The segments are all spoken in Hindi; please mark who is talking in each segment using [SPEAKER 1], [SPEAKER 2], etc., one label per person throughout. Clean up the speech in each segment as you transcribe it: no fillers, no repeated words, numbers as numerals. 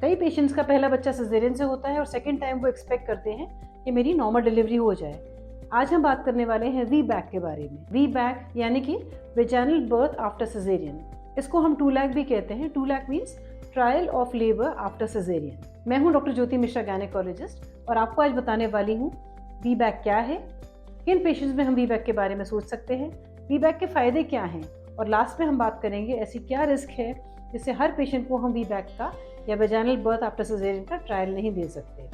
[SPEAKER 1] कई पेशेंट्स का पहला बच्चा सिजेरियन से होता है और सेकेंड टाइम वो एक्सपेक्ट करते हैं कि मेरी नॉर्मल डिलीवरी हो जाए। आज हम बात करने वाले हैं VBAC के बारे में। VBAC यानी कि वेजाइनल बर्थ आफ्टर सिजेरियन। इसको हम TULAC भी कहते हैं। TULAC means trial of labour after caesarean. मैं हूं डॉक्टर ज्योति मिश्रा, गायनेकोलॉजिस्ट, और आपको आज बताने वाली हूं VBAC क्या है, किन पेशेंट्स में हम VBAC के बारे में सोच सकते हैं, VBAC के फायदे क्या हैं, और लास्ट में हम बात करेंगे ऐसी क्या रिस्क है जिससे हर पेशेंट को हम VBAC का या वेजाइनल बर्थ आफ्टर सिजेरियन का ट्रायल नहीं दे सकते।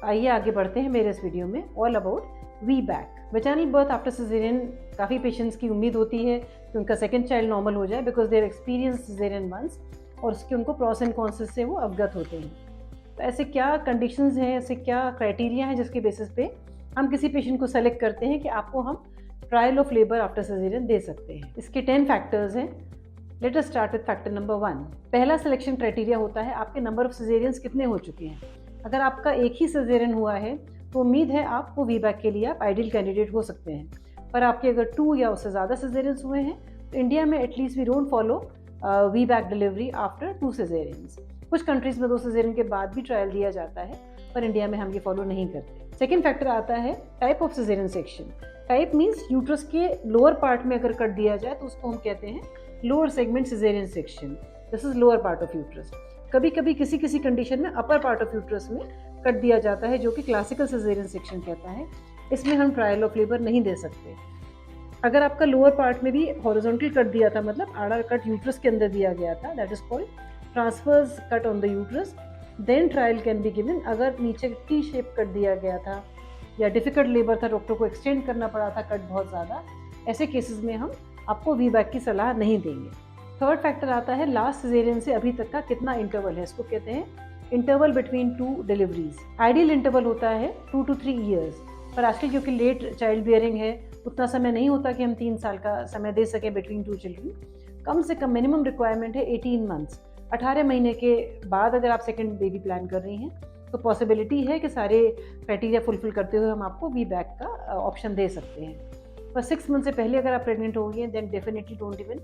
[SPEAKER 1] आइए आगे बढ़ते हैं मेरे इस वीडियो में all about VBAC। Vaginal birth after caesarean काफ़ी पेशेंट्स की उम्मीद होती है कि उनका सेकंड चाइल्ड नॉर्मल हो जाए because there experience caesarean once, और उसके उनको प्रॉस एंड कॉन्स से वो अवगत होते हैं। तो ऐसे क्या कंडीशंस हैं, ऐसे क्या क्राइटेरिया हैं जिसके बेसिस पे हम किसी पेशेंट को सेलेक्ट करते हैं कि आपको हम trial of labour after caesarean दे सकते हैं। इसके 10 फैक्टर्स हैं। Let us start with factor number 1। पहला सिलेक्शन क्राइटेरिया होता है आपके नंबर ऑफ सिजेरियंस कितने हो चुके हैं। अगर आपका एक ही सिजेरियन हुआ है तो उम्मीद है आपको VBAC के लिए आप आइडियल कैंडिडेट हो सकते हैं। पर आपके अगर 2 या उससे ज़्यादा सिजेरियंस हुए हैं तो इंडिया में at least we don't follow VBAC delivery after 2 caesareans. कुछ कंट्रीज़ में 2 सिजेरियन के बाद भी ट्रायल दिया जाता है, पर इंडिया में हम ये फॉलो नहीं करते। सेकेंड फैक्टर आता है type of caesarean section. Type means uterus के लोअर पार्ट में अगर कट दिया जाए तो उसको हम कहते हैं lower segment caesarean section. This is lower part of uterus. कभी कभी किसी किसी कंडीशन में अपर पार्ट ऑफ यूट्रस में कट दिया जाता है जो कि क्लासिकल सिजेरियन सेक्शन कहता है। इसमें हम ट्रायल ऑफ लेबर नहीं दे सकते। अगर आपका लोअर पार्ट में भी हॉरिजॉन्टल कट दिया था, मतलब आड़ा कट यूट्रस के अंदर दिया गया था, that is called transverse cut on the uterus, then trial can be given. अगर नीचे टी शेप कट दिया गया था या डिफिकल्ट लेबर था, डॉक्टर को एक्सटेंड करना पड़ा था कट बहुत ज़्यादा, ऐसे केसेस में हम आपको VBAC की सलाह नहीं देंगे। थर्ड फैक्टर आता है लास्ट सिजेरियन से अभी तक का कितना इंटरवल है। इसको कहते हैं interval between 2 deliveries. Ideal interval होता है 2 to 3 ईयर्स, पर आजकल क्योंकि लेट चाइल्ड बियरिंग है उतना समय नहीं होता कि हम 3 साल का समय दे सकें बिटवीन 2 चिल्ड्रन। कम से कम मिनिमम रिक्वायरमेंट है 18 मंथ्स। 18 महीने के बाद अगर आप सेकेंड बेबी प्लान कर रही हैं तो पॉसिबिलिटी है कि सारे क्राइटेरिया फुलफिल करते हुए हम आपको VBAC का ऑप्शन दे सकते हैं। पर 6 मंथ से पहले अगर आप प्रेग्नेंट हो गई हैं then definitely don't even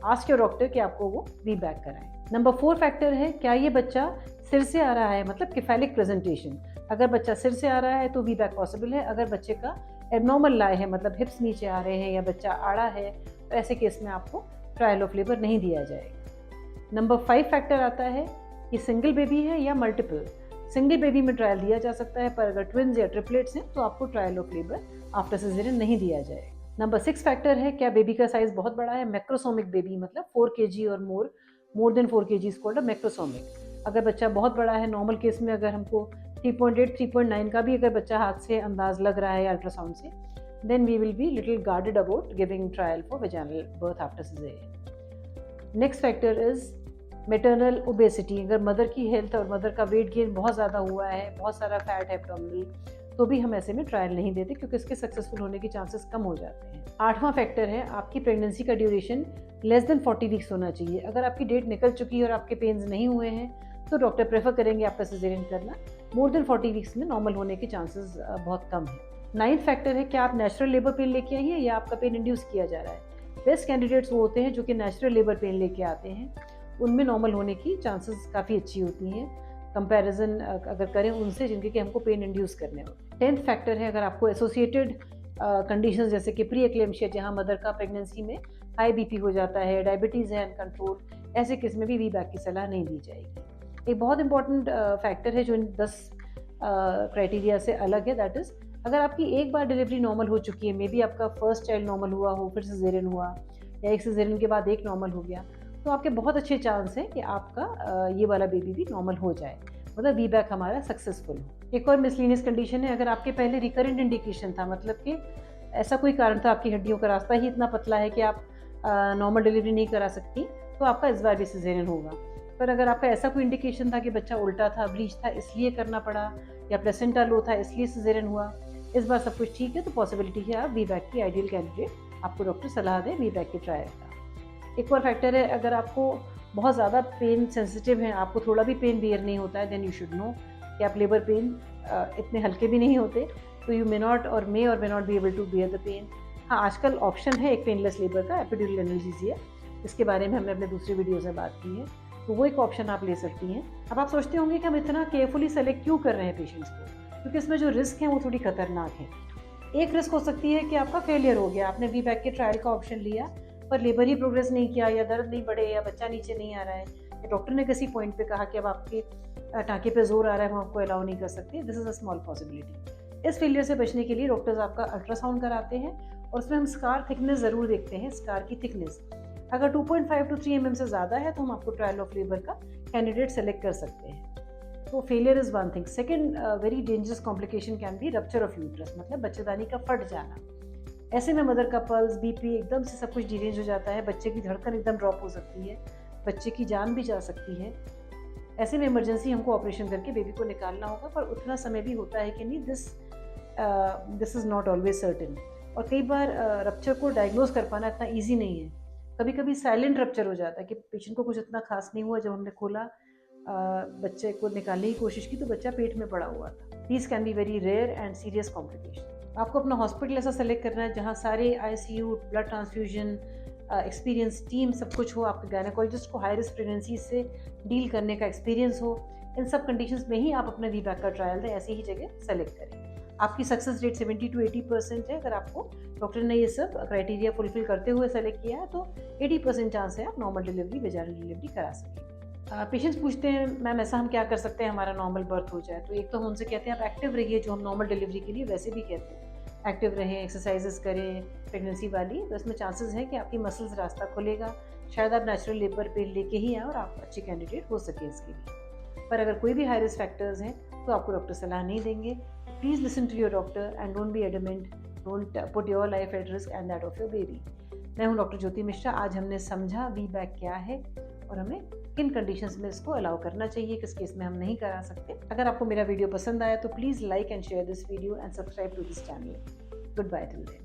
[SPEAKER 1] ask your doctor कि आपको वो VBAC कराएं। नंबर 4 फैक्टर है क्या ये बच्चा सिर से आ रहा है, मतलब केफेलिक प्रेजेंटेशन। अगर बच्चा सिर से आ रहा है तो VBAC पॉसिबल है। अगर बच्चे का एबनॉर्मल लाए है, मतलब हिप्स नीचे आ रहे हैं या बच्चा आड़ा है, तो ऐसे केस में आपको ट्रायल ऑफ लेबर नहीं दिया जाएगा। नंबर 5 फैक्टर आता है कि सिंगल बेबी है या मल्टीपल। सिंगल बेबी में ट्रायल दिया जा सकता है, पर अगर ट्विन्स या ट्रिपलेट्स हैं तो आपको trial of labour after caesarean नहीं दिया जाएगा। नंबर 6 फैक्टर है क्या बेबी का साइज बहुत बड़ा है। मैक्रोसोमिक बेबी मतलब 4 kg और more than 4 kg is called a macrosomic. अगर बच्चा बहुत बड़ा है, नॉर्मल केस में अगर हमको 3.8 3.9 का भी अगर बच्चा हाथ से अंदाज लग रहा है अल्ट्रासाउंड से, then we will be little guarded about giving trial for vaginal birth after caesarean. Next factor is maternal obesity. अगर मदर की हेल्थ और मदर का वेट गेन बहुत ज़्यादा हुआ है, बहुत सारा फैट है एब्डोमिनल, तो भी हम ऐसे में ट्रायल नहीं देते क्योंकि इसके सक्सेसफुल होने के चांसेस कम हो जाते हैं। 8वां फैक्टर है आपकी प्रेगनेंसी का ड्यूरेशन लेस देन 40 वीक्स होना चाहिए। अगर आपकी डेट निकल चुकी है और आपके पेन्स नहीं हुए हैं तो डॉक्टर प्रेफर करेंगे आपका सिजेरियन करना। मोर देन 40 वीक्स में नॉर्मल होने के चांसेस बहुत कम है। 9th फैक्टर है क्या आप नेचुरल लेबर पेन लेके आई हैं या आपका पेन इंड्यूस किया जा रहा है। बेस्ट कैंडिडेट्स वो होते हैं जो कि नेचुरल लेबर पेन लेके आते हैं, उनमें नॉर्मल होने की चांसेस काफ़ी अच्छी होती हैं कंपैरिजन अगर करें उनसे जिनके कि हमको पेन इंड्यूस करने हो। 10th फैक्टर है अगर आपको एसोसिएटेड कंडीशंस जैसे कि प्री एक्लेम्शिया, जहाँ मदर का प्रेगनेंसी में हाई BP हो जाता है, डायबिटीज़ है अनकंट्रोल, ऐसे केस में भी VBAC की सलाह नहीं दी जाएगी। एक बहुत इंपॉर्टेंट फैक्टर है जो इन 10 क्राइटेरिया से अलग है, दैट इज़ अगर आपकी एक बार डिलीवरी नॉर्मल हो चुकी है, मे बी आपका फर्स्ट चाइल्ड नॉर्मल हुआ हो, फिर सिजेरियन हुआ, या एक सिजेरियन के बाद एक नॉर्मल हो गया, तो आपके बहुत अच्छे चांस हैं कि आपका ये वाला बेबी भी नॉर्मल हो जाए, मतलब VBAC हमारा सक्सेसफुल हो। एक और मिसलिनियस कंडीशन है अगर आपके पहले रिकरेंट इंडिकेशन था, मतलब कि ऐसा कोई कारण था, आपकी हड्डियों का रास्ता ही इतना पतला है कि आप नॉर्मल डिलीवरी नहीं करा सकती, तो आपका इस बार भी सिजेरियन होगा। पर अगर आपका ऐसा कोई इंडिकेशन था कि बच्चा उल्टा था, ब्लीच था, इसलिए करना पड़ा, या प्लेसेंटा लो था इसलिए सिजेरियन हुआ, इस बार सब कुछ ठीक है, तो पॉसिबिलिटी है आप VBAC की आइडियल कैंडिडेट आपको डॉक्टर सलाह दें VBAC के ट्रायल का। एक और फैक्टर है अगर आपको बहुत ज़्यादा पेन सेंसिटिव है, आपको थोड़ा भी पेन बियर नहीं होता है, देन यू शुड नो कि आप लेबर पेन इतने हल्के भी नहीं होते, तो you may not be able to bear the pain. हाँ, आजकल ऑप्शन है एक पेनलेस लेबर का, एपिड्यूरल एनाल्जेसिया, इसके बारे में हमने अपने दूसरे वीडियोज़ में बात की है। तो वो एक ऑप्शन आप ले सकती हैं। अब आप सोचते होंगे कि हम इतना केयरफुली सेलेक्ट क्यों कर रहे हैं पेशेंट्स को, क्योंकि इसमें जो रिस्क है वो थोड़ी खतरनाक है। एक रिस्क हो सकती है कि आपका फेलियर हो गया, आपने वी बैक के ट्रायल का ऑप्शन लिया पर लेबर ही प्रोग्रेस नहीं किया, या दर्द नहीं बढ़े, या बच्चा नीचे नहीं आ रहा है, या डॉक्टर ने किसी पॉइंट पे कहा कि अब आपके टाँके पे जोर आ रहा है, हम आपको अलाउ नहीं कर सकते। This is a small possibility. इस फेलियर से बचने के लिए डॉक्टर्स आपका अल्ट्रासाउंड कराते हैं और उसमें हम स्कार थिकनेस ज़रूर देखते हैं, स्कार की थिकनेस। अगर 2.5 to 3 mm से ज़्यादा है तो हम आपको ट्रायल ऑफ लेबर का कैंडिडेट सेलेक्ट कर सकते हैं। तो failure is one thing. Second very dangerous complication can be rupture of uterus, मतलब बच्चेदानी का फट जाना। ऐसे में मदर का पल्स, बीपी एकदम से सब कुछ डिरेंज हो जाता है, बच्चे की धड़कन एकदम ड्रॉप हो सकती है, बच्चे की जान भी जा सकती है। ऐसे में इमरजेंसी हमको ऑपरेशन करके बेबी को निकालना होगा, पर उतना समय भी होता है कि नहीं, this is not always certain. और कई बार रप्चर को डायग्नोज कर पाना इतना ईजी नहीं है। कभी कभी साइलेंट रप्चर हो जाता है कि पेशेंट को कुछ इतना खास नहीं हुआ, जब हमने खोला बच्चे को निकालने की कोशिश की तो बच्चा पेट में पड़ा हुआ था। These can be very rare and serious complication. आपको अपना हॉस्पिटल ऐसा सेलेक्ट करना है जहाँ सारे ICU, blood transfusion, experience team सब कुछ हो, आपके गायनेकोलॉजिस्ट को हाई रिस्क प्रेगनेंसी से डील करने का एक्सपीरियंस हो। इन सब कंडीशंस में ही आप अपने वी बैक का ट्रायल दें, ऐसी ही जगह सेलेक्ट करें। आपकी सक्सेस रेट 70 to 80% है। अगर आपको डॉक्टर ने ये सब क्राइटेरिया फुलफिल करते हुए सेलेक्ट किया है तो 80% चांस है आप नॉर्मल डिलीवरी, वेजाइनल डिलीवरी करा सकें। पेशेंट्स पूछते हैं मैम ऐसा हम क्या कर सकते हैं हमारा नॉर्मल बर्थ हो जाए। तो एक तो हम उनसे कहते हैं आप एक्टिव रहिए, जो हम नॉर्मल डिलीवरी के लिए वैसे भी कहते हैं, एक्टिव रहें, एक्सरसाइजेस करें प्रेगनेंसी वाली, तो इसमें चांसेस हैं कि आपकी मसल्स रास्ता खुलेगा, शायद आप नेचुरल लेबर पे लेके ही आए और आप अच्छे कैंडिडेट हो सके इसके लिए। पर अगर कोई भी हाई रिस्क फैक्टर्स हैं तो आपको डॉक्टर सलाह नहीं देंगे। Please listen to your doctor and don't be adamant, don't put your life at risk and that of your baby. मैं हूँ डॉक्टर ज्योति मिश्रा। आज हमने समझा वी बैक क्या है और हमें किन कंडीशंस में इसको अलाउ करना चाहिए, किस केस में हम नहीं करा सकते। अगर आपको मेरा वीडियो पसंद आया तो please like and share this video and subscribe to this channel. Good bye till then.